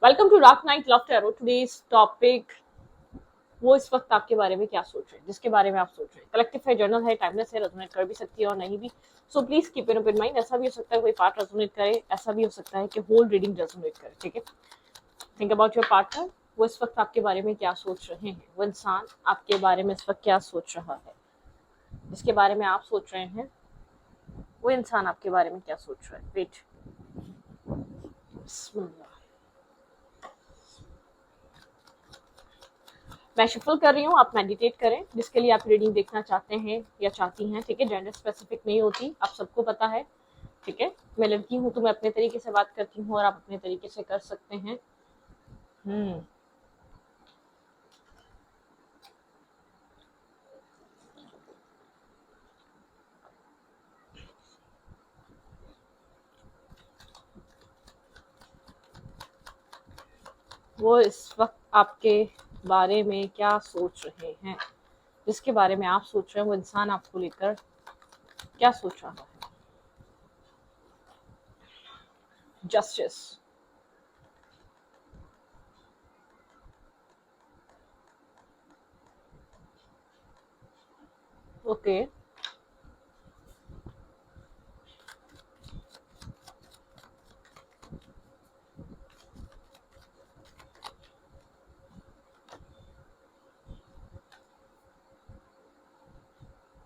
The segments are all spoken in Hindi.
वेलकम टू रात night love tarot. Today's topic, वो इस वक्त आपके बारे में क्या सोच रहे हैं, जिसके बारे में आप सोच रहे हैं। कलेक्टिव है, जर्नल है, टाइमलेस है, रेजोनेट कर भी सकती है और नहीं भी। So please keep in open mind. ऐसा भी हो सकता है कोई पार्ट रेजोनेट करे, ऐसा भी हो सकता है कि होल रीडिंग रेजोनेट करे। ठीक है, थिंक अबाउट योर पार्टनर। वो इस वक्त आपके बारे में क्या सोच रहे हैं, वो इंसान आपके बारे में इस वक्त क्या सोच रहा है, जिसके बारे में आप सोच रहे हैं वो इंसान आपके बारे में क्या सोच रहा है। वेट, मैं शफल कर रही हूँ, आप मेडिटेट करें। जिसके लिए आप रीडिंग देखना चाहते हैं या चाहती हैं, ठीक है, जेंडर स्पेसिफिक नहीं होती, आप सबको पता है। ठीक है, मैं लड़की हूँ तो मैं अपने तरीके से बात करती हूँ और आप अपने तरीके से कर सकते हैं। हम्म वो इस वक्त आपके बारे में क्या सोच रहे हैं, जिसके बारे में आप सोच रहे हैं वो इंसान आपको लेकर क्या सोच रहा है। जस्टिस। ओके,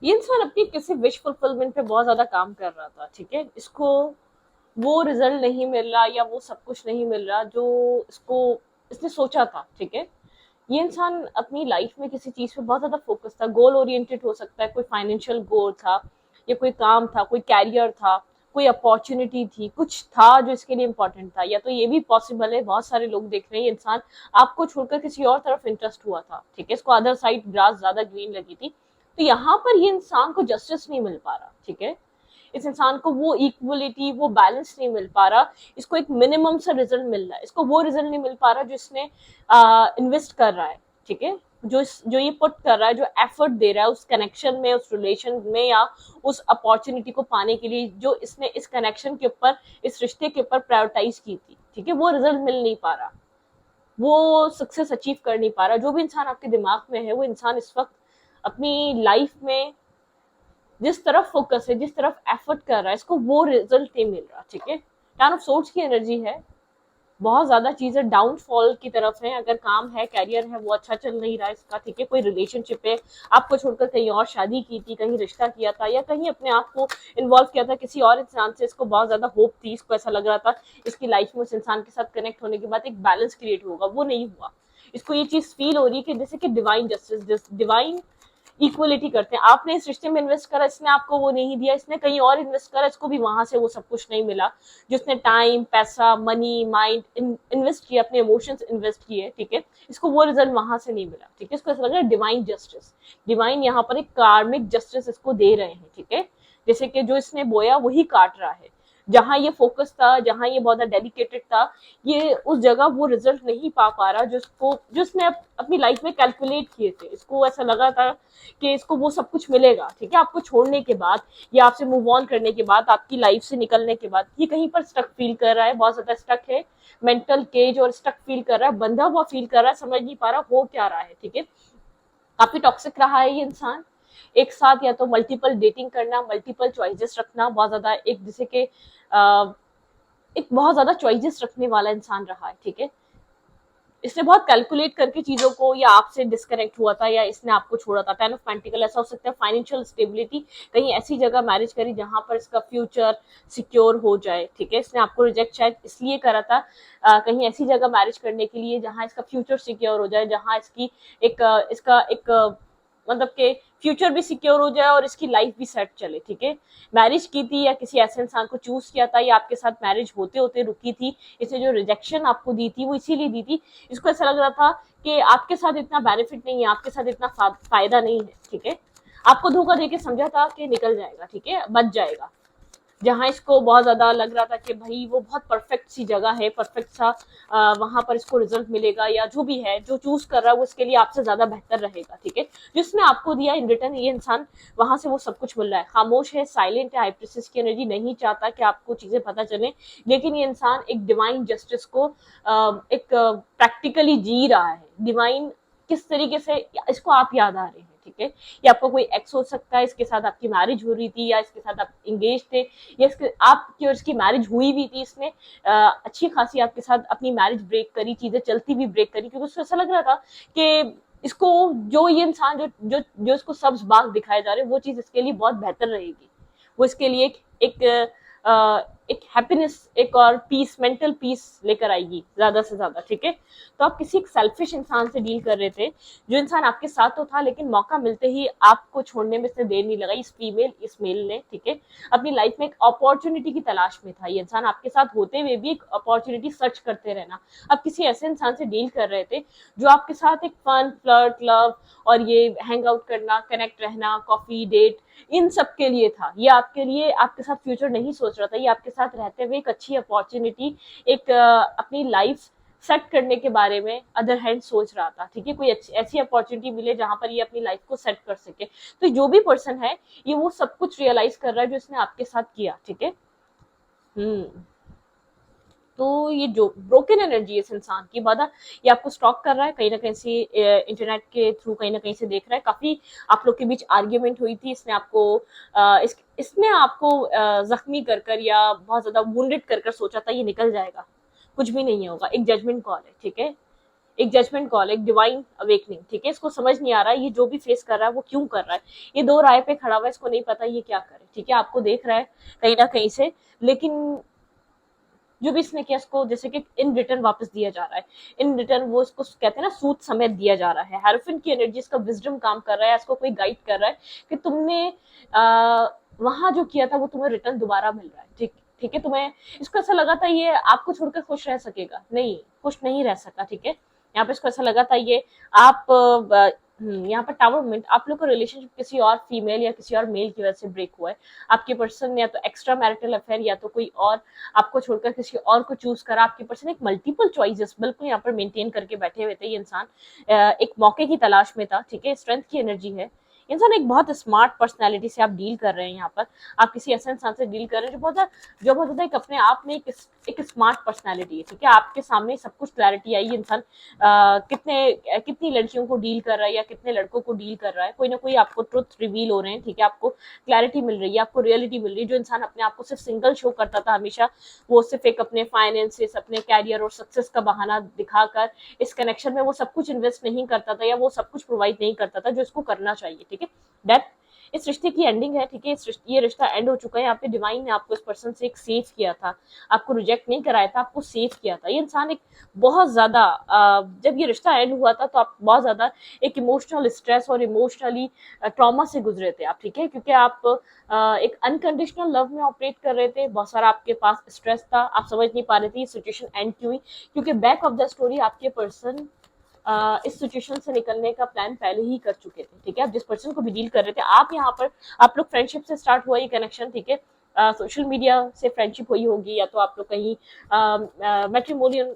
ये इंसान अपनी किसी विश फुलफिलमेंट पे बहुत ज्यादा काम कर रहा था। ठीक है, इसको वो रिजल्ट नहीं मिल रहा या वो सब कुछ नहीं मिल रहा जो इसको इसने सोचा था। ठीक है, ये इंसान अपनी लाइफ में किसी चीज पे बहुत ज्यादा फोकस था, गोल ओरिएंटेड हो सकता है, कोई फाइनेंशियल गोल था या कोई काम था, कोई कैरियर था, कोई अपॉर्चुनिटी थी, कुछ था जो इसके लिए इंपॉर्टेंट था। या तो ये भी पॉसिबल है, बहुत सारे लोग देख रहे हैं, ये इंसान आपको छोड़कर किसी और तरफ इंटरेस्ट हुआ था। ठीक है, इसको अदर साइड ग्रास ज्यादा ग्रीन लगी थी, तो यहाँ पर ये इंसान को जस्टिस नहीं मिल पा रहा। ठीक है, इस इंसान को वो इक्वलिटी, वो बैलेंस नहीं मिल पा रहा। इसको एक मिनिमम सा रिजल्ट मिल रहा है, इसको वो रिजल्ट नहीं मिल पा रहा जो इसने इन्वेस्ट कर रहा है। ठीक है, जो ये पुट कर रहा है, जो एफर्ट दे रहा है उस कनेक्शन में, उस रिलेशन में, या उस अपॉर्चुनिटी को पाने के लिए जो इसने इस कनेक्शन के ऊपर, इस रिश्ते के ऊपर प्रायोरिटाइज की थी। ठीक है, वो रिजल्ट मिल नहीं पा रहा, वो सक्सेस अचीव कर नहीं पा रहा। जो भी इंसान आपके दिमाग में है, वो इंसान इस वक्त अपनी लाइफ में जिस तरफ फोकस है, जिस तरफ एफर्ट कर रहा है, इसको वो रिजल्ट नहीं मिल रहा। ठीक है, टर्न ऑफ सोर्स की एनर्जी है, बहुत ज्यादा चीजें डाउनफॉल की तरफ है। अगर काम है, कैरियर है, वो अच्छा चल नहीं रहा है इसका। ठीक है, कोई रिलेशनशिप है, आपको छोड़कर कहीं और शादी की थी, कहीं रिश्ता किया था, या कहीं अपने आप को इन्वॉल्व किया था किसी और इंसान से, इसको बहुत ज्यादा होप थी, इसको ऐसा लग रहा था इसकी लाइफ में उस इंसान के साथ कनेक्ट होने के बाद एक बैलेंस क्रिएट होगा, वो नहीं हुआ। इसको ये चीज फील हो रही है कि जैसे कि डिवाइन जस्टिस, डिवाइन इक्वलिटी करते हैं। आपने इस रिश्ते में इन्वेस्ट करा, इसने आपको वो नहीं दिया, इसने कहीं और इन्वेस्ट करा, इसको भी वहां से वो सब कुछ नहीं मिला जो उसने टाइम, पैसा, मनी, माइंड इन्वेस्ट किया, अपने इमोशंस इन्वेस्ट किए। ठीक है, इसको वो रिजल्ट वहां से नहीं मिला। ठीक है, इसको ऐसा लग रहा है डिवाइन जस्टिस, डिवाइन यहाँ पर एक कार्मिक जस्टिस इसको दे रहे हैं। ठीक है, जैसे कि जो इसने बोया वही काट रहा है। जहां ये फोकस था, जहां ये बहुत डेडिकेटेड था, ये उस जगह वो रिजल्ट नहीं पा रहा जिसको जो उसने अपनी लाइफ में कैलकुलेट किए थे। इसको ऐसा लगा था कि इसको वो सब कुछ मिलेगा। ठीक है, आपको छोड़ने के बाद या आपसे मूव ऑन करने के बाद, आपकी लाइफ से निकलने के बाद, ये कहीं पर स्टक फील कर रहा है, बहुत ज्यादा स्टक है, मेंटल केज और स्टक फील कर रहा है, बंधा हुआ फील कर रहा है, समझ नहीं पा रहा हो क्या रहा है। ठीक है, काफी टॉक्सिक रहा है ये इंसान। एक साथ या तो मल्टीपल डेटिंग करना, मल्टीपल चॉइसेस रखना, बहुत ज्यादा एक जैसे कि एक बहुत ज्यादा चॉइसेस रखने वाला इंसान रहा है। ठीक है, इसने बहुत कैलकुलेट करके चीजों को, या आपसे डिस्कनेक्ट हुआ था, या इसने आपको छोड़ा था। टेन ऑफ पेंटिकल, ऐसा हो सकता है फाइनेंशियल स्टेबिलिटी, कहीं ऐसी जगह मैरिज करी जहां पर इसका फ्यूचर सिक्योर हो जाए। ठीक है, इसने आपको रिजेक्ट शायद इसलिए करा था कहीं ऐसी जगह मैरिज करने के लिए जहां इसका फ्यूचर सिक्योर हो जाए, जहां इसकी इसका एक मतलब के फ्यूचर भी सिक्योर हो जाए और इसकी लाइफ भी सेट चले। ठीक है, मैरिज की थी या किसी ऐसे इंसान को चूज किया था, या आपके साथ मैरिज होते होते रुकी थी। इसने जो रिजेक्शन आपको दी थी वो इसीलिए दी थी, इसको ऐसा लग रहा था कि आपके साथ इतना बेनिफिट नहीं है, आपके साथ इतना फायदा नहीं है। ठीक है, आपको धोखा देके समझा था कि निकल जाएगा, ठीक है, बच जाएगा, जहाँ इसको बहुत ज्यादा लग रहा था कि भाई वो बहुत परफेक्ट सी जगह है, परफेक्ट सा वहां पर इसको रिजल्ट मिलेगा, या जो भी है जो चूज कर रहा है वो इसके लिए आपसे ज्यादा बेहतर रहेगा, ठीक है, जिसने आपको दिया इन रिटर्न ये इंसान वहां से वो सब कुछ मिल रहा है, खामोश है, साइलेंट है, हाइप्रिस्टिस की एनर्जी, नहीं चाहता कि आपको चीजें पता चले, लेकिन ये इंसान एक डिवाइन जस्टिस को एक प्रैक्टिकली जी रहा है। डिवाइन किस तरीके से, इसको आप याद आ रहे हैं, ठीक है, ये आपका कोई एक्स हो सकता है, इसके साथ आपकी मैरिज हो रही थी, या इसके साथ आप इंगेज थे, या इसके आपकी और इसकी मैरिज हुई भी थी, इसने अच्छी खासी आपके साथ अपनी मैरिज ब्रेक करी, चीजें चलती भी ब्रेक करी, क्योंकि उसको ऐसा लग रहा था कि इसको जो ये इंसान जो इसको सब्ज बाग दिखाए जा रहे हैं वो चीज इसके लिए बहुत बेहतर रहेगी, वो इसके लिए एक एक हैप्पीनेस, एक और पीस, मेंटल पीस लेकर आएगी ज्यादा से ज्यादा, ठीक है। तो आप किसी एक सेल्फिश इंसान से डील कर रहे थे, जो इंसान आपके साथ तो था, लेकिन मौका मिलते ही आपको छोड़ने में इसने देर नहीं लगाई, इस फीमेल, इस मेल ने, ठीक है, अपनी लाइफ में एक अपॉर्चुनिटी की तलाश में था, ये इंसान आपके साथ होते हुए भी एक अपॉर्चुनिटी सर्च करते रहना। आप किसी ऐसे इंसान से डील कर रहे थे जो आपके साथ एक फन, फ्लर्ट, लव और ये हैंग आउट करना, कनेक्ट रहना, कॉफी डेट, इन सब के लिए था, ये आपके लिए आपके साथ फ्यूचर नहीं सोच रहा था, ये आपके साथ रहते हुए एक अच्छी अपॉर्चुनिटी, एक अपनी लाइफ सेट करने के बारे में अदर हैंड सोच रहा था, ठीक है, कोई ऐसी अपॉर्चुनिटी मिले जहां पर ये अपनी लाइफ को सेट कर सके। तो जो भी पर्सन है ये वो सब कुछ रियलाइज कर रहा है जो इसने आपके साथ किया, ठीक है। हम्म। तो ये जो ब्रोकन एनर्जी है इस इंसान की, बाधा ये आपको स्टॉक कर रहा है, कहीं ना कहीं से इंटरनेट के थ्रू कहीं ना कहीं से देख रहा है, काफी आप लोग के बीच आर्ग्यूमेंट हुई थी, इसने आपको इसने आपको जख्मी कर कर या बहुत ज्यादा वुंडेड कर कर सोचा था ये निकल जाएगा, कुछ भी नहीं होगा, एक जजमेंट कॉल है, ठीक है, एक जजमेंट कॉल, एक डिवाइन अवेकनिंग, ठीक है, इसको समझ नहीं आ रहा है ये जो भी फेस कर रहा है वो क्यों कर रहा है, ये दो राय पे खड़ा हुआ है, इसको नहीं पता ये क्या करे, ठीक है, आपको देख रहा है कहीं ना कहीं से, लेकिन जो भी इसने किया इसको जैसे कि इन रिटर्न वापस दिया जा रहा है, इन रिटर्न वो इसको कहते हैं ना सूद समेत दिया जा रहा है, हेरोफिन की एनर्जी, इसका विजडम काम कर रहा है, इसको कोई गाइड कर रहा है कि तुमने वहां जो किया था वो तुम्हें रिटर्न दोबारा मिल रहा है, ठीक, ठीक है, तुम्हें, इसको ऐसा लगा था ये आपको छोड़कर खुश रह सकेगा, नहीं, खुश नहीं रह सका, ठीक है, यहाँ पे इसको ऐसा लगा था ये आप यहाँ पर टावर मोमेंट, आप लोग का रिलेशनशिप किसी और फीमेल या किसी और मेल की वजह से ब्रेक हुआ है, आपके पर्सन ने या तो एक्स्ट्रा मैरिटल अफेयर या तो कोई और आपको छोड़कर किसी और को चूज करा, आपके पर्सन एक मल्टीपल चॉइसेस बिल्कुल यहाँ पर मेंटेन करके बैठे हुए थे, ये इंसान एक मौके की तलाश में था, ठीक है, स्ट्रेंथ की एनर्जी है, इंसान एक बहुत स्मार्ट पर्सनैलिटी से आप डील कर रहे हैं, यहाँ पर आप किसी ऐसे इंसान से डील कर रहे हैं जो बहुत ज्यादा एक अपने आप में एक स्मार्ट पर्सनैलिटी है, ठीक है, आपके सामने सब कुछ क्लैरिटी आई, इंसान कितनी लड़कियों को डील कर रहा है या कितने लड़कों को डील कर रहा है, कोई ना कोई आपको ट्रुथ रिवील हो रहे हैं, ठीक है, आपको क्लैरिटी मिल रही है, आपको रियलिटी मिल रही है, जो इंसान अपने आप को सिर्फ सिंगल शो करता था हमेशा, वो सिर्फ एक अपने फाइनेंसेस, अपने कैरियर और सक्सेस का बहाना दिखाकर इस कनेक्शन में वो सब कुछ इन्वेस्ट नहीं करता था या वो सब कुछ प्रोवाइड नहीं करता था जो इसको करना चाहिए, ठीक है, डेथ इस रिश्ते की एंडिंग है, ठीक है, ये रिश्ता एंड हो चुका है, यहाँ पे डिवाइन ने आपको इस पर्सन से एक सेव किया था, आपको रिजेक्ट नहीं कराया था, आपको सेव किया था, ये इंसान एक बहुत ज्यादा जब ये रिश्ता एंड हुआ था तो आप बहुत ज्यादा एक इमोशनल स्ट्रेस और इमोशनली ट्रॉमा से गुजरे थे आप, ठीक है, क्योंकि आप एक अनकंडीशनल लव में ऑपरेट कर रहे थे, बहुत सारा आपके पास स्ट्रेस था, आप समझ नहीं पा रहे थे ये सिचुएशन एंड क्यों हुई, क्योंकि बैक ऑफ द स्टोरी आपके पर्सन इस सिचुएशन से निकलने का प्लान पहले ही कर चुके थे, ठीक है, आप जिस पर्सन को भी डील कर रहे थे, आप यहाँ पर आप लोग फ्रेंडशिप से स्टार्ट हुआ ये कनेक्शन, ठीक है, सोशल मीडिया से फ्रेंडशिप हुई होगी या तो आप लोग कहीं मैट्रिमोनियल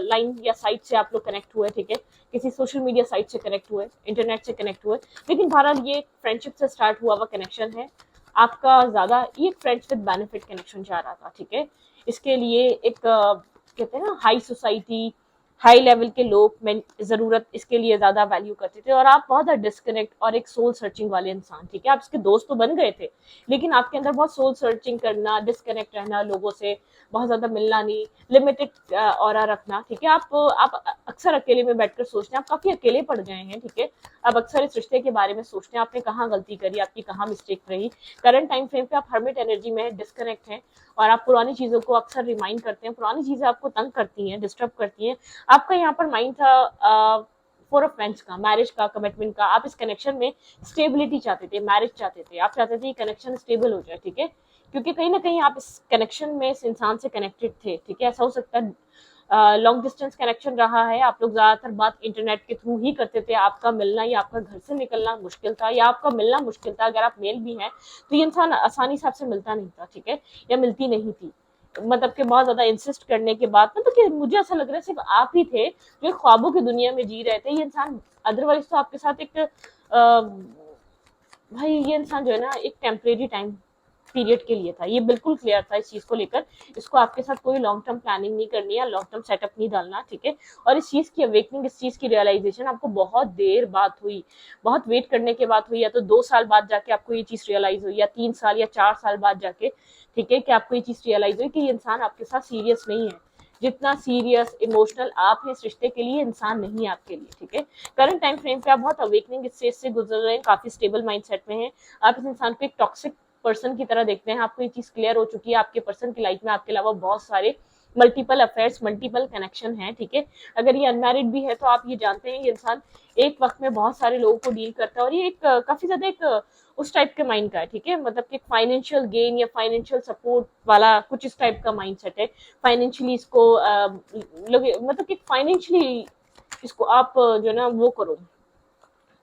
लाइन या साइट से आप लोग कनेक्ट हुए, ठीक है, किसी सोशल मीडिया साइट से कनेक्ट हुए, इंटरनेट से कनेक्ट हुए, लेकिन बहरहाल ये फ्रेंडशिप से स्टार्ट हुआ हुआ कनेक्शन है आपका, ज्यादा ये फ्रेंड्स विद बेनिफिट कनेक्शन जा रहा था, ठीक है, इसके लिए एक कहते हैं ना हाई सोसाइटी, हाई लेवल के लोग जरूरत इसके लिए ज्यादा वैल्यू करते थे, और आप बहुत ज्यादा डिस्कनेक्ट और एक सोल सर्चिंग वाले इंसान, ठीक है, आप इसके दोस्त तो बन गए थे लेकिन आपके अंदर बहुत सोल सर्चिंग करना, डिस्कनेक्ट रहना, लोगों से बहुत ज्यादा मिलना नहीं, लिमिटेड ऑरा रखना, ठीक है, आप अक्सर अकेले में बैठकर सोचते हैं, आप काफी अकेले पड़ गए हैं, ठीक है, अब अक्सर इस रिश्ते के बारे में सोचते हैं आपने कहाँ गलती करी, आपकी कहाँ मिस्टेक रही, करंट टाइम फ्रेम पे आप हर्मिट एनर्जी में डिस्कनेक्ट हैं और आप पुरानी चीजों को अक्सर रिमाइंड करते हैं, पुरानी चीजें आपको तंग करती हैं, डिस्टर्ब करती हैं, आपका यहाँ पर माइंड था फोर ऑफ पेंस का, मैरिज का, कमिटमेंट का, आप इस कनेक्शन में स्टेबिलिटी चाहते थे, मैरिज चाहते थे, आप चाहते थे कनेक्शन स्टेबल हो जाए, ठीक है, क्योंकि कहीं ना कहीं आप इस कनेक्शन में इस इंसान से कनेक्टेड थे, ठीक है, ऐसा हो सकता है लॉन्ग डिस्टेंस कनेक्शन रहा है, आप लोग ज्यादातर बात इंटरनेट के थ्रू ही करते थे, आपका मिलना या आपका घर से निकलना मुश्किल था या आपका मिलना मुश्किल था, अगर आप मेल भी हैं तो ये इंसान आसानी से आपसे मिलता नहीं था, ठीक है, या मिलती नहीं थी, मतलब कि बहुत ज्यादा इंसिस्ट करने के बाद, मतलब कि मुझे ऐसा लग रहा है सिर्फ आप ही थे जो ख्वाबों की दुनिया में जी रहे थे, ये इंसान अदरवाइज तो आपके साथ एक भाई ये इंसान जो है ना एक टेम्परेरी टाइम पीरियड के लिए था, ये बिल्कुल क्लियर था इस चीज को लेकर, इसको आपके साथ कोई लॉन्ग टर्म प्लानिंग नहीं करनी है, लॉन्ग टर्म सेटअप नहीं डालना, ठीक है। और इस चीज की अवेकनिंग, इस चीज की रियलाइजेशन आपको बहुत देर बाद हुई, बहुत वेट करने के बाद हुई, या तो 2 साल बाद जाके आपको ये चीज रियलाइज हुई, या 3 साल या 4 साल बाद जाके, ठीक है, कि आपको ये चीज रियलाइज हुई कि ये इंसान आपके साथ सीरियस नहीं है, जितना सीरियस इमोशनल आप हैं इस रिश्ते के लिए, इंसान नहीं है आपके लिए, ठीक है। करंट टाइम फ्रेम पे आप बहुत अवेकनिंग स्टेज से गुजर रहे हैं, काफी स्टेबल माइंडसेट में हैं, आप इस इंसान को एक टॉक्सिक पर्सन की तरह देखते हैं, आपको ये चीज क्लियर हो चुकी है, आपके पर्सन की लाइफ में आपके अलावा बहुत सारे मल्टीपल अफेयर्स, मल्टीपल कनेक्शन है, ठीक है। अगर ये अनमैरिड भी है तो आप ये जानते हैं ये इंसान एक वक्त में बहुत सारे लोगों को डील करता है, और ये एक काफी ज्यादा एक उस टाइप के माइंड का है, ठीक है, मतलब कि फाइनेंशियल गेन या फाइनेंशियल सपोर्ट वाला कुछ इस टाइप का माइंड सेट है, फाइनेंशियली इसको मतलब कि फाइनेंशियली इसको आप जो है ना वो करो,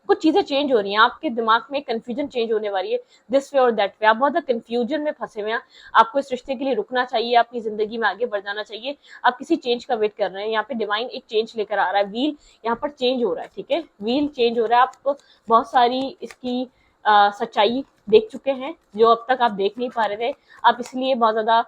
कुछ चीजें चेंज हो रही हैं आपके दिमाग में, कंफ्यूजन चेंज होने वाली है, दिस वे और दैट वे, आप बहुत ज्यादा कंफ्यूजन में फंसे हुए हैं, आपको इस रिश्ते के लिए रुकना चाहिए, अपनी जिंदगी में आगे बढ़ जाना चाहिए, आप किसी चेंज का वेट कर रहे हैं, यहाँ पे डिवाइन एक चेंज लेकर आ रहा है, व्हील यहाँ पर चेंज हो रहा है, ठीक है, व्हील चेंज हो रहा है, आप बहुत सारी इसकी सच्चाई देख चुके हैं जो अब तक आप देख नहीं पा रहे थे, आप इसलिए बहुत ज्यादा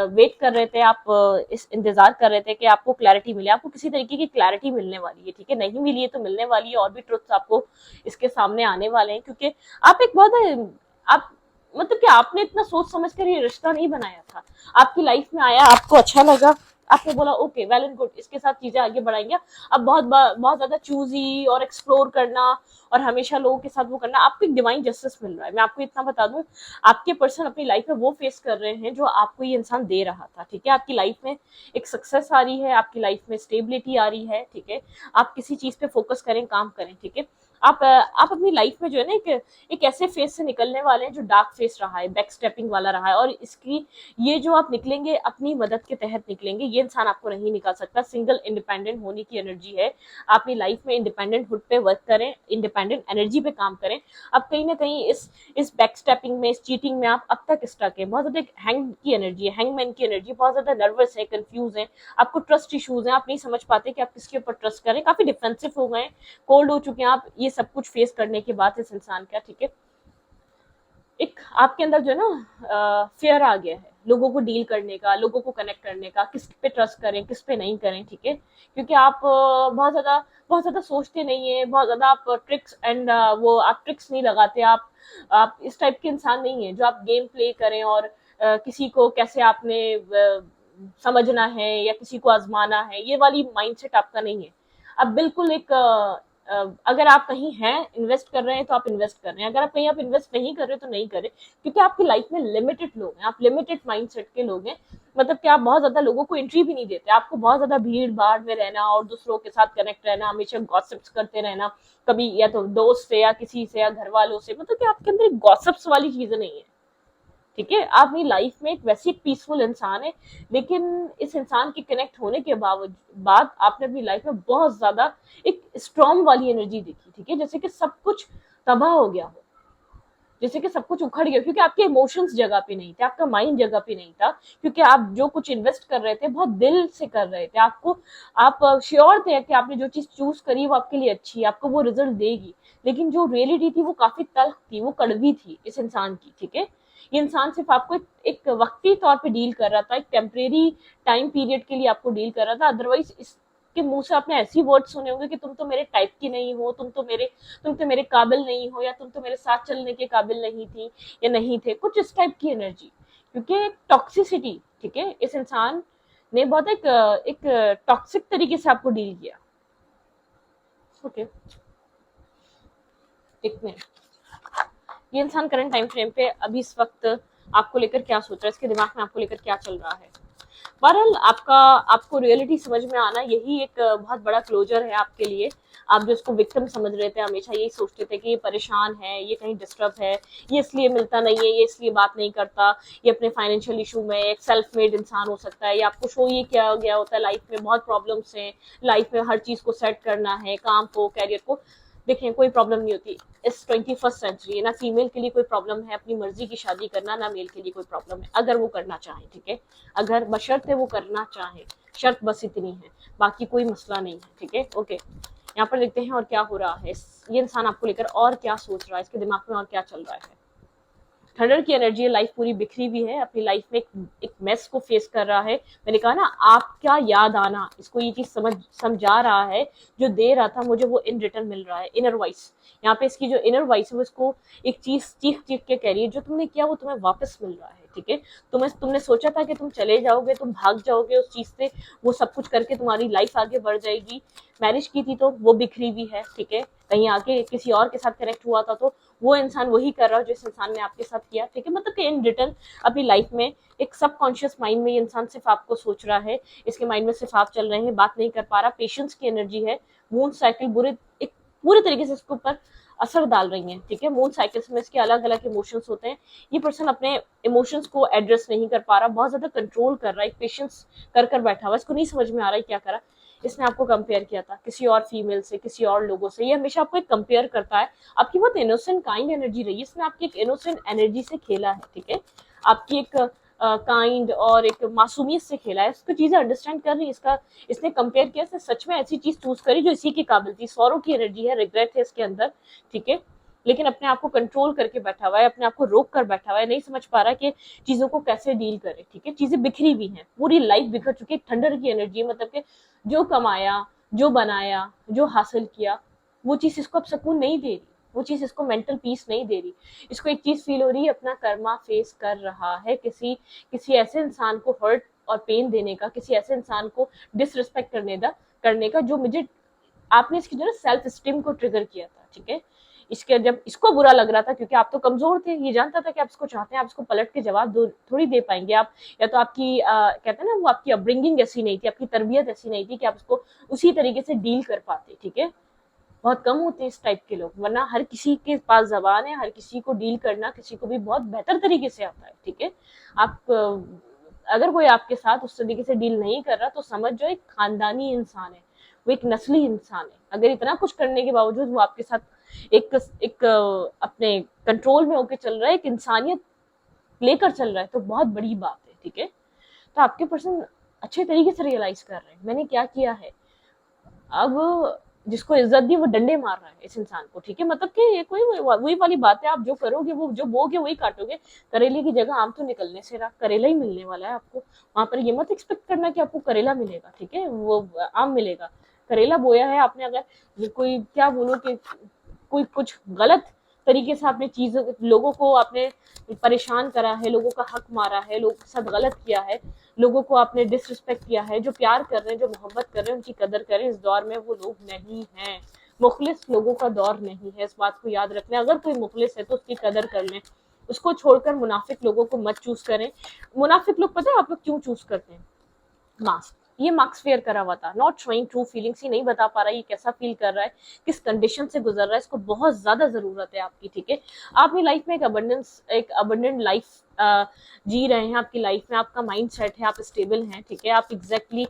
वेट कर रहे थे, आप इस इंतजार कर रहे थे कि आपको क्लैरिटी मिले, आपको किसी तरीके की क्लैरिटी मिलने वाली है, ठीक है, नहीं मिली है तो मिलने वाली है, और भी ट्रुथ्स आपको इसके सामने आने वाले हैं, क्योंकि आप एक बहुत आप मतलब कि आपने इतना सोच समझ कर ये रिश्ता नहीं बनाया था, आपकी लाइफ में आया, आपको अच्छा लगा, आपने बोला ओके वेल एंड गुड, इसके साथ चीजें आगे बढ़ाएंगे, अब बहुत ज्यादा चूजी और एक्सप्लोर करना और हमेशा लोगों के साथ वो करना, आपको एक डिवाइन जस्टिस मिल रहा है, मैं आपको इतना बता दूं, आपके पर्सन अपनी लाइफ में वो फेस कर रहे हैं जो आपको ये इंसान दे रहा था, ठीक है, आपकी लाइफ में एक सक्सेस आ रही है, आपकी लाइफ में स्टेबिलिटी आ रही है, ठीक है, आप किसी चीज पे फोकस करें, काम करें, ठीक है, आप अपनी लाइफ में जो है ना एक ऐसे फेज से निकलने वाले हैं जो डार्क फेज रहा है, बैक स्टेपिंग वाला रहा है, और इसकी ये जो आप निकलेंगे अपनी मदद के तहत निकलेंगे, ये इंसान आपको नहीं निकाल सकता, सिंगल इंडिपेंडेंट होने की एनर्जी है, आप अपनी लाइफ में इंडिपेंडेंट हुड पे वर्क करें, इंडिपेंडेंट एनर्जी पे काम करें, अब कहीं ना कहीं इस बैक स्टेपिंग में, इस चीटिंग में आप अब तक स्टक है, बहुत ज्यादा हैंग की एनर्जी है, हैंगमैन की एनर्जी, बहुत ज्यादा नर्वस है, कंफ्यूज है, आपको ट्रस्ट इश्यूज हैं, आप नहीं समझ पाते कि आप किसके ऊपर ट्रस्ट करें, काफी डिफेंसिव हो गए, कोल्ड हो चुके हैं आप, ये सब कुछ फेस करने के बाद इस इंसान का, ठीक है, एक आपके अंदर जो है ना फियर आ गया है लोगों को डील करने का, लोगों को कनेक्ट करने का, किस पे ट्रस्ट करें किस पे नहीं करें, ठीक है, क्योंकि आप बहुत ज्यादा सोचते नहीं है, बहुत ज्यादा आप ट्रिक्स एंड वो आप ट्रिक्स नहीं लगाते, आप इस टाइप के इंसान नहीं है जो आप गेम प्ले करें और किसी को कैसे आपने समझना है या किसी को आजमाना है, ये वाली माइंडसेट आपका नहीं है, अब बिल्कुल एक अगर आप कहीं हैं इन्वेस्ट कर रहे हैं तो आप इन्वेस्ट कर रहे हैं, अगर आप कहीं आप इन्वेस्ट नहीं कर रहे तो नहीं करें, क्योंकि आपकी लाइफ में लिमिटेड लोग हैं, आप लिमिटेड माइंडसेट के लोग हैं, मतलब कि आप बहुत ज्यादा लोगों को एंट्री भी नहीं देते, आपको बहुत ज्यादा भीड़ भाड़ में रहना और दूसरों के साथ कनेक्ट रहना, हमेशा गॉसिप्स करते रहना, कभी या तो दोस्त से या किसी से या घर वालों से, मतलब कि आपके अंदर गॉसिप्स वाली चीजें नहीं है, ठीक है, आप अपनी लाइफ में एक वैसी पीसफुल इंसान है, लेकिन इस इंसान के कनेक्ट होने के बाद आपने अपनी लाइफ में बहुत ज्यादा एक स्ट्रॉन्ग वाली एनर्जी देखी, ठीक है, जैसे कि सब कुछ तबाह हो गया हो, जैसे कि सब कुछ उखड़ गया, क्योंकि आपके इमोशंस जगह पे नहीं थे, आपका माइंड जगह पे नहीं था, क्योंकि आप जो कुछ इन्वेस्ट कर रहे थे बहुत दिल से कर रहे थे, आप श्योर थे कि आपने जो चीज चूज करी वो आपके लिए अच्छी है, आपको वो रिजल्ट देगी, लेकिन जो रियलिटी थी वो काफी तल्ख थी, वो कड़वी थी इस इंसान की, ठीक है, ये इंसान सिर्फ आपको एक वक्ती तौर पे डील कर रहा था, एक टेम्परेरी टाइम पीरियड के लिए आपको डील कर रहा था, अदरवाइज इसके मुंह से आपने ऐसी वर्ड सुने होंगे कि तुम तो मेरे टाइप की नहीं हो, तुम तो मेरे काबिल नहीं हो, या तुम तो मेरे साथ चलने के काबिल नहीं थी या नहीं थे, कुछ इस टाइप की एनर्जी, क्योंकि टॉक्सिसिटी, ठीक है, इस इंसान ने बहुत एक टॉक्सिक तरीके से आपको डील किया, ओके, एक मिनट, ये इंसान करंट टाइम फ्रेम पे अभी इस वक्त आपको लेकर क्या सोच रहा है, इसके दिमाग में आपको लेकर क्या चल रहा है, बहरहाल आपको रियलिटी समझ में आना यही एक बहुत बड़ा क्लोजर है आपके लिए। आप जो इसको विक्टिम समझ रहे थे, हमेशा यही सोचते थे कि ये परेशान है, ये कहीं डिस्टर्ब है, ये इसलिए मिलता नहीं है, ये इसलिए बात नहीं करता, ये अपने फाइनेंशियल इशू में एक सेल्फ मेड इंसान हो सकता है, या आपको शो ये किया गया होता है लाइफ में बहुत प्रॉब्लम्स हैं, लाइफ में हर चीज को सेट करना है, काम को, कैरियर को। देखें, कोई प्रॉब्लम नहीं होती इस 21st सेंचुरी है ना। फीमेल के लिए कोई प्रॉब्लम है अपनी मर्जी की शादी करना, ना मेल के लिए कोई प्रॉब्लम है, अगर वो करना चाहे, ठीक है, अगर बशर्ते वो करना चाहे, शर्त बस इतनी है, बाकी कोई मसला नहीं है, ठीक है। ओके, यहाँ पर देखते हैं और क्या हो रहा है, ये इंसान आपको लेकर और क्या सोच रहा है, इसके दिमाग में और क्या चल रहा है। थंडर की एनर्जी है, लाइफ पूरी बिखरी हुई है, अपनी लाइफ में एक मेस को फेस कर रहा है। मैंने कहा ना, आपका याद आना, इसको ये चीज समझा रहा है, जो दे रहा था मुझे वो इन रिटर्न मिल रहा है, इनर वॉइस। यहाँ पे इसकी जो इनर वॉइस है वो इसको एक चीज चीख चीख के कह रही है, जो तुमने किया वो तुम्हें वापस मिल रहा है, ठीक है। तुमने सोचा था कि तुम चले जाओगे, तुम भाग जाओगे उस चीज से, वो सब कुछ करके तुम्हारी लाइफ आगे बढ़ जाएगी। मैरिज की थी तो वो बिखरी हुई है, ठीक है, कहीं आगे किसी और के साथ कनेक्ट हुआ था तो वो इंसान वही कर रहा है जो इस इंसान ने आपके साथ किया, ठीक है। मतलब कि इन रिटर्न अपनी लाइफ में एक सबकॉन्शियस माइंड में ये इंसान सिर्फ आपको सोच रहा है, इसके माइंड में सिर्फ आप चल रहे हैं, बात नहीं कर पा रहा। पेशेंस की एनर्जी है, मून साइकिल एक पूरे तरीके से इसके ऊपर असर डाल रही है, ठीक है। मून साइकिल्स में इसके अलग अलग इमोशंस होते हैं, ये पर्सन अपने इमोशंस को एड्रेस नहीं कर पा रहा, बहुत ज्यादा कंट्रोल कर रहा है, पेशेंस कर बैठा हुआ, इसको नहीं समझ में आ रहा है क्या करा। इसने आपको कंपेयर किया था किसी और फीमेल से, किसी और लोगों से, ये हमेशा आपको एक कंपेयर करता है। आपकी बहुत इनोसेंट काइंड एनर्जी रही है, इसने आपकी एक इनोसेंट एनर्जी से खेला है, ठीक है, आपकी एक काइंड और एक मासूमियत से खेला है, इसको चीजें अंडरस्टैंड कर रही है। इसने कंपेयर किया, इसने सच में ऐसी चीज चूज करी जो इसी की काबिल थी। सौरों की एनर्जी है, रिग्रेट है इसके अंदर, ठीक है, लेकिन अपने आप को कंट्रोल करके बैठा हुआ है, अपने आप को रोक कर बैठा हुआ है, नहीं समझ पा रहा कि चीजों को कैसे डील करे, ठीक है। चीजें बिखरी हुई हैं, पूरी लाइफ बिखर चुकी है। थंडर की एनर्जी है, मतलब कि जो कमाया, जो बनाया, जो हासिल किया, वो चीज इसको अब सुकून नहीं दे रही, वो चीज इसको मेंटल पीस नहीं दे रही। इसको एक चीज फील हो रही है, अपना कर्मा फेस कर रहा है, किसी ऐसे इंसान को हर्ट और पेन देने का, किसी ऐसे इंसान को डिसरिस्पेक्ट करने का जो मुझे, आपने इसकी जो है सेल्फ स्टीम को ट्रिगर किया था, ठीक है। इसके जब इसको बुरा लग रहा था, क्योंकि आप तो कमजोर थे, ये जानता था कि आप इसको चाहते हैं, आप इसको पलट के जवाब थोड़ी दे पाएंगे आप, या तो आपकी कहते हैं ना, वो आपकी अपब्रिंगिंग ऐसी नहीं थी, आपकी तरबियत ऐसी नहीं थी कि आप इसको उसी तरीके से डील कर पाते, ठीक है। बहुत कम होते हैं इस टाइप के लोग, वरना हर किसी के पास जबान है, हर किसी को डील करना किसी को भी बहुत बेहतर तरीके से आता है, ठीक है। आप अगर कोई आपके साथ उस तरीके से डील नहीं कर रहा तो समझ जाओ एक खानदानी इंसान है, वो एक नस्ली इंसान है। अगर इतना कुछ करने के बावजूद वो आपके साथ एक अपने कंट्रोल में होकर चल रहा है, एक इंसानियत लेकर चल रहा है, तो बहुत बड़ी बात है, ठीक है। तो आपके पर्सन अच्छे तरीके से रियलाइज कर रहे हैं मैंने क्या किया है। अब जिसको इज्जत दी वो डंडे मार रहा है इस इंसान को, ठीक है। मतलब कि ये कोई वही वाली बात है, आप जो करोगे वो जो बोगे वही काटोगे। करेले की जगह आम तो निकलने से रहा, करेला ही मिलने वाला है आपको। वहां पर ये मत एक्सपेक्ट करना कि आपको करेला मिलेगा, ठीक है, वो आम मिलेगा। करेला बोया है आपने, अगर कोई क्या बोलो कि कोई कुछ गलत तरीके से आपने चीजों, लोगों को आपने परेशान करा है, लोगों का हक मारा है, लोगों के साथ गलत किया है, लोगों को आपने डिसरिस्पेक्ट किया है। जो प्यार कर रहे हैं, जो मोहब्बत कर रहे हैं, उनकी कदर करें, इस दौर में वो लोग नहीं हैं। मुखलिस लोगों का दौर नहीं है, इस बात को याद रखना। अगर कोई मुखलिस है तो उसकी कदर कर लें, उसको छोड़कर मुनाफिक लोगों को मत चूज करें। मुनाफिक लोग पता है आप लोग क्यों चूज करते हैं? मास्क, ये मास्क वेयर करा हुआ था, नॉट शोइंग ट्रू फीलिंग्स, ही नहीं बता पा रहा है ये कैसा फील कर रहा है, किस कंडीशन से गुजर रहा है, इसको बहुत ज्यादा जरूरत है आपकी, ठीक है। आप अपनी लाइफ में एक अबंडेंट लाइफ जी रहे हैं, आपकी लाइफ में आपका माइंड सेट है, आप स्टेबल हैं, ठीक है, आप एग्जैक्टली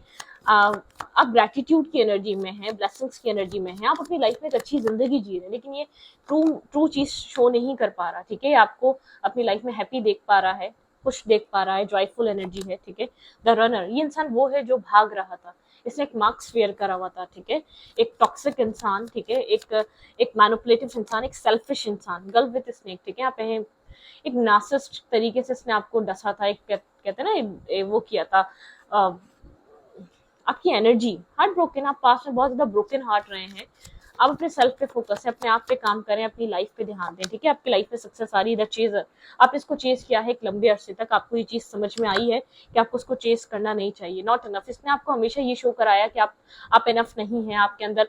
आप ग्रेटिट्यूड की एनर्जी में हैं, ब्लेसिंग्स की एनर्जी में हैं, आप अपनी लाइफ में एक अच्छी जिंदगी जी रहे हैं, लेकिन ये ट्रू चीज शो नहीं कर पा रहा, ठीक है। आपको अपनी लाइफ में हैप्पी देख पा रहा है, खुश देख पा रहा है, जॉयफुल एनर्जी है, ठीक है। द रनर, ये इंसान वो है जो भाग रहा था, इसने एक मार्क्स फेयर करा हुआ था, ठीक है। एक टॉक्सिक इंसान, ठीक है, एक मैनिपुलेटिव इंसान, एक सेल्फिश इंसान, गर्ल विद स्नेक, ठीक है। आप एक नार्सिसिस्ट तरीके से इसने आपको डसा था, एक कहते हैं ना वो किया था। आपकी एनर्जी हार्ट ब्रोकन, आप पास में बहुत ज्यादा ब्रोकन हार्ट रहे हैं। आप अपने सेल्फ पे फोकस है, अपने आप पे काम करें, अपनी लाइफ पे ध्यान दें, ठीक है। आपकी लाइफ में सक्सेस आ रही है, चेजर, आप इसको चेज किया है एक लंबे अरसे तक, आपको ये चीज समझ में आई है कि आपको उसको चेज करना नहीं चाहिए, नॉट इनफ। इसने आपको हमेशा ये शो कराया कि आप इनफ नहीं है, आपके अंदर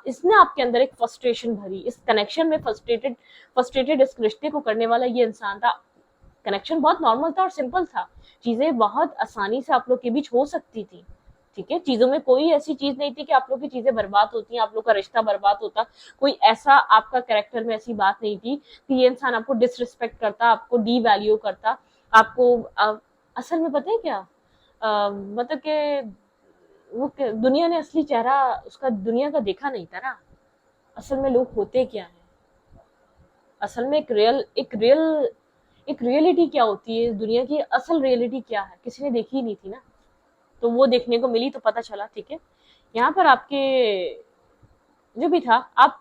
इसने आपके अंदर एक फ्रस्ट्रेशन भरी, इस कनेक्शन में फ्रस्ट्रेटेड इस रिश्ते को करने वाला ये इंसान था। कनेक्शन बहुत नॉर्मल था और सिंपल था, चीजें बहुत आसानी से आप लोग के बीच हो सकती थी, ठीक है। चीजों में कोई ऐसी चीज नहीं थी कि आप लोग की चीजें बर्बाद होती हैं, आप लोग का रिश्ता बर्बाद होता, कोई ऐसा आपका कैरेक्टर में ऐसी बात नहीं थी कि ये इंसान आपको डिसरिस्पेक्ट करता, आपको डी वैल्यू करता, आपको असल में पता है क्या, मतलब कि दुनिया ने असली चेहरा उसका दुनिया का देखा नहीं था ना, असल में लोग होते क्या है, असल में एक रियलिटी क्या होती है दुनिया की, असल रियलिटी क्या है किसी ने देखी ही नहीं थी ना, तो वो देखने को मिली तो पता चला, ठीक है। यहाँ पर आपके जो भी था, आप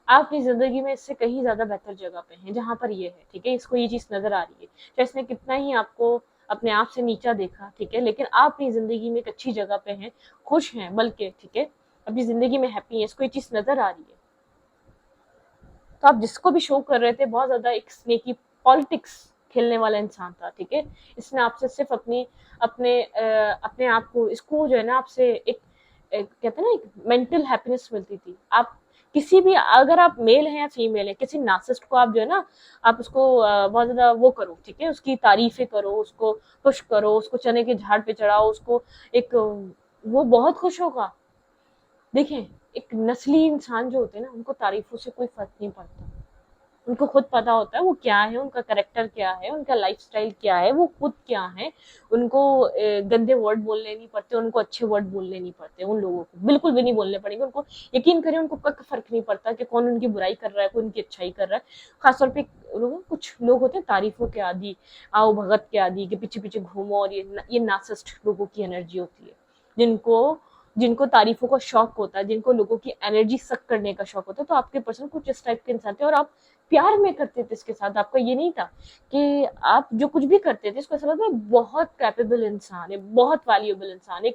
अपनी जिंदगी में इससे कहीं ज्यादा बेहतर जगह पे हैं जहां पर ये है, ठीक है। इसको ये चीज नजर आ रही है, चाहे इसने कितना ही आपको अपने आप से नीचा देखा, ठीक है, लेकिन आप अपनी जिंदगी में एक अच्छी जगह पे हैं, खुश हैं बल्कि, ठीक है, अपनी जिंदगी में हैप्पी है, इसको ये चीज नजर आ रही है। तो आप जिसको भी शो कर रहे थे बहुत ज्यादा एक स्नेकी पॉलिटिक्स खेलने वाला इंसान था, ठीक है। इसने आपसे सिर्फ अपने आप को, इसको जो है ना आपसे एक कहते हैं ना एक मेंटल हैप्पीनेस मिलती थी। आप किसी भी, अगर आप मेल हैं या फीमेल है, किसी नार्सिसिस्ट को आप जो है ना, आप उसको बहुत ज्यादा वो करो, ठीक है, उसकी तारीफें करो, उसको पुश करो, उसको चने के झाड़ पे चढ़ाओ, उसको एक वो बहुत खुश होगा। देखें, एक नस्ली इंसान जो होते हैं ना, उनको तारीफों से कोई फर्क नहीं पड़ता, उनको खुद पता होता है वो क्या है, उनका करेक्टर क्या है, उनका लाइफस्टाइल क्या है, वो खुद क्या है। उनको गंदे वर्ड बोलने नहीं पड़ते, उनको अच्छे वर्ड बोलने नहीं पड़ते, उन लोगों को बिल्कुल भी नहीं बोलने पड़ेंगे। उनको यकीन करें, उनको कोई फर्क नहीं पड़ता कि कौन उनकी बुराई कर रहा है, कौन उनकी अच्छाई कर रहा है। खासतौर पे कुछ लोग होते हैं तारीफों के आदि, आओ भगत के आदि, के पीछे पीछे घूमो, और ये नार्सिसिस्ट लोगों की एनर्जी होती है, जिनको जिनको तारीफों का शौक होता है, जिनको लोगों की एनर्जी सक करने का शौक होता है। तो आपके पर्सन कुछ इस टाइप के इंसान थे, और आप प्यार में करते थे इसके साथ। आपका ये नहीं था कि आप जो कुछ भी करते थे इसको ऐसा लगता है बहुत कैपेबल इंसान है, बहुत वैल्यूएबल इंसान है,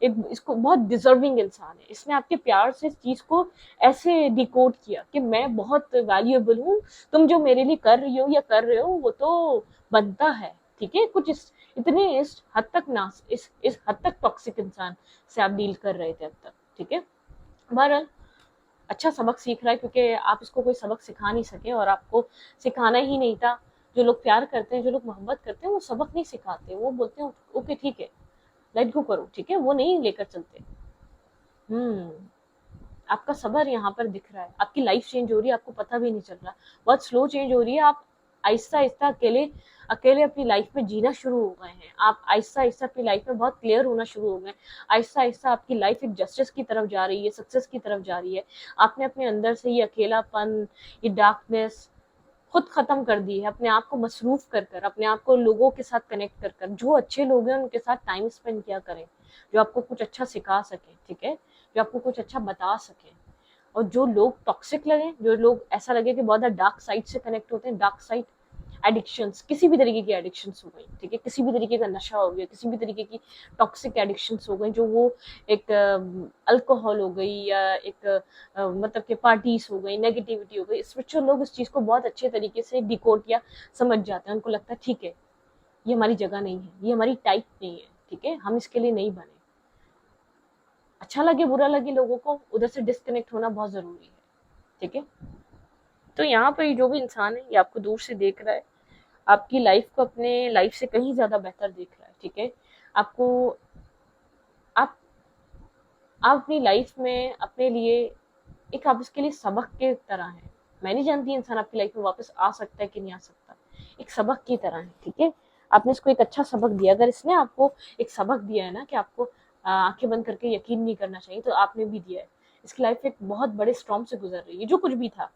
एक इसको बहुत डिजर्विंग इंसान है। इसने आपके प्यार से इस चीज को ऐसे डिकोड किया कि मैं बहुत वैल्यूएबल हूँ, तुम जो मेरे लिए कर रही हो या कर रहे हो वो तो बनता है, ठीक है। कुछ इस हद तक ना, इस हद तक टॉक्सिक इंसान से आप डील कर रहे थे अब तक, ठीक है। बहरहाल अच्छा सबक सीख रहा है, क्योंकि आप इसको कोई सबक सिखा नहीं सके, और आपको सिखाना ही नहीं था। जो लोग प्यार करते हैं, जो लोग मोहब्बत करते हैं, वो सबक नहीं सिखाते, वो बोलते हैं ओके ठीक है, लेट गो करो, ठीक है, वो नहीं लेकर चलते। हम्म आपका सबर यहाँ पर दिख रहा है, आपकी लाइफ चेंज हो रही है, आपको पता भी नहीं चल रहा, बहुत स्लो चेंज हो रही है। आप आहिस्ता आहिस्ता अकेले अकेले अपनी लाइफ में जीना शुरू हो गए हैं, आप आहिस्ता आहिस्ता अपनी लाइफ में बहुत क्लियर होना शुरू हो गए, आहिस्ता आहिस्ता आपकी लाइफ एक जस्टिस की तरफ जा रही है, सक्सेस की तरफ जा रही है। आपने अपने अंदर से ये अकेलापन, ये डार्कनेस खुद खत्म कर दी है, अपने आप को मसरूफ कर कर, अपने आप को लोगों के साथ कनेक्ट कर कर। जो अच्छे लोग हैं उनके साथ टाइम स्पेंड किया करें, जो आपको कुछ अच्छा सिखा सके, ठीक है, जो आपको कुछ अच्छा बता सके। और जो लोग टॉक्सिक लगे, जो लोग ऐसा लगे कि बहुत डार्क साइड से कनेक्ट होते हैं, डार्क साइड एडिक्शंस, किसी भी तरीके की एडिक्शंस हो गई, ठीक है, किसी भी तरीके का नशा हो गया, किसी भी तरीके की टॉक्सिक एडिक्शंस हो गई, जो वो एक अल्कोहल हो गई, या एक मतलब कि पार्टीज हो गई, नेगेटिविटी हो गई, स्पिरिचुअल लोग इस चीज को बहुत अच्छे तरीके से डिकोड किया समझ जाते हैं। उनको लगता है ठीक है, ये हमारी जगह नहीं है, ये हमारी टाइप नहीं है, ठीक है, हम इसके लिए नहीं बने। अच्छा लगे बुरा लगे, लोगों को उधर से डिस्कनेक्ट होना बहुत जरूरी है, ठीक है। तो यहाँ पर जो भी इंसान है ये आपको दूर से देख रहा है, आपकी लाइफ को अपने लाइफ से कहीं ज्यादा बेहतर देख रहा है, ठीक है। आपको आप आप अपनी लाइफ में अपने लिए एक, आप इसके लिए सबक के तरह है। मैं नहीं जानती इंसान आपकी लाइफ में वापस आ सकता है कि नहीं आ सकता, एक सबक की तरह है, ठीक है। आपने इसको एक अच्छा सबक दिया, अगर इसने आपको एक सबक दिया है ना कि आपको आंखें बंद करके यकीन नहीं करना चाहिए, तो आपने भी दिया है। इसकी लाइफ एक बहुत बड़े स्टॉर्म से गुजर रही है, जो कुछ भी था,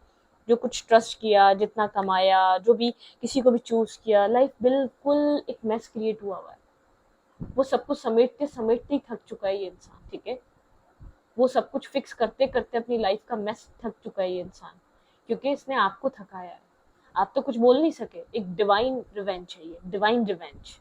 जो कुछ ट्रस्ट किया, जितना कमाया, जो भी किसी को भी चूज किया, लाइफ बिल्कुल एक मैस क्रिएट हुआ है। वो सब कुछ समेटते समेटते ही थक चुका है ये इंसान, ठीक है। वो सब कुछ फिक्स करते करते अपनी लाइफ का मैस थक चुका है ये इंसान, क्योंकि इसने आपको थकाया है। आप तो कुछ बोल नहीं सके, एक डिवाइन रिवेंज है, ये डिवाइन रिवेंज,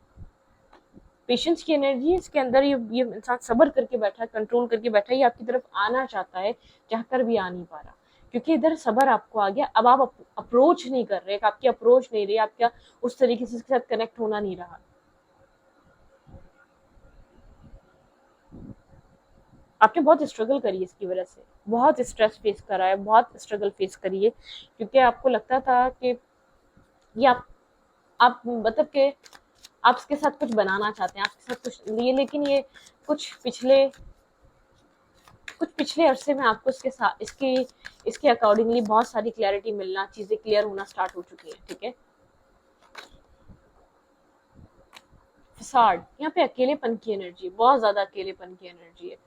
पेशेंस की एनर्जी है इसके अंदर। ये इंसान सब्र करके बैठा है, कंट्रोल करके बैठा है, ये आपकी तरफ आना चाहता है, चाहकर भी आ नहीं पा रहा, क्योंकि इधर सब्र आपको आ गया। अब आप अप्रोच नहीं कर रहे, आपकी अप्रोच नहीं रही, आपका उस तरीके से इसके साथ कनेक्ट होना नहीं रहा। आपने बहुत स्ट्रगल करी है इसकी वजह से, बहुत स्ट्रेस फेस करा है, बहुत स्ट्रगल फेस करी है, क्योंकि आपको लगता था कि ये आप मतलब के आपके साथ कुछ बनाना चाहते हैं, आपके साथ कुछ ये, लेकिन ये कुछ पिछले अरसे में आपको इसके साथ इसके अकॉर्डिंगली बहुत सारी क्लैरिटी मिलना, चीजें क्लियर होना स्टार्ट हो चुकी है, ठीक है। फिसाड, यहाँ पे अकेलेपन की एनर्जी, बहुत ज्यादा अकेलेपन की एनर्जी है,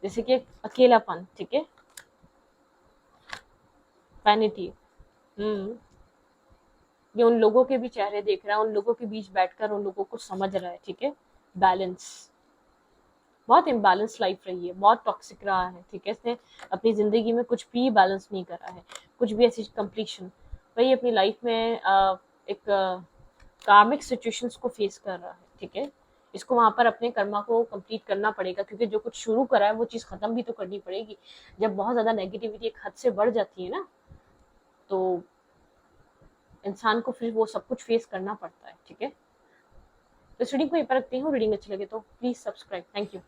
जैसे कि अकेलापन, ठीक है। वैनिटी, हम्म, ये उन लोगों के भी चेहरे देख रहा है, उन लोगों के बीच बैठकर उन लोगों को समझ रहा है, ठीक है। बैलेंस, बहुत इम्बैलेंस लाइफ रही है, बहुत टॉक्सिक रहा है, ठीक है। इसने अपनी जिंदगी में कुछ भी बैलेंस नहीं करा है, कुछ भी ऐसी कंप्लीशन, वही अपनी लाइफ में एक कार्मिक सिचुएशंस को फेस कर रहा है, ठीक है। इसको वहां पर अपने कर्मा को कंप्लीट करना पड़ेगा, क्योंकि जो कुछ शुरू करा है वो चीज खत्म भी तो करनी पड़ेगी। जब बहुत ज्यादा नेगेटिविटी एक हद से बढ़ जाती है ना, तो इंसान को फिर वो सब कुछ फेस करना पड़ता है, ठीक है। तो इस रीडिंग को यहीं पर रखती हूँ। रीडिंग अच्छी लगे तो प्लीज सब्सक्राइब। Thank you.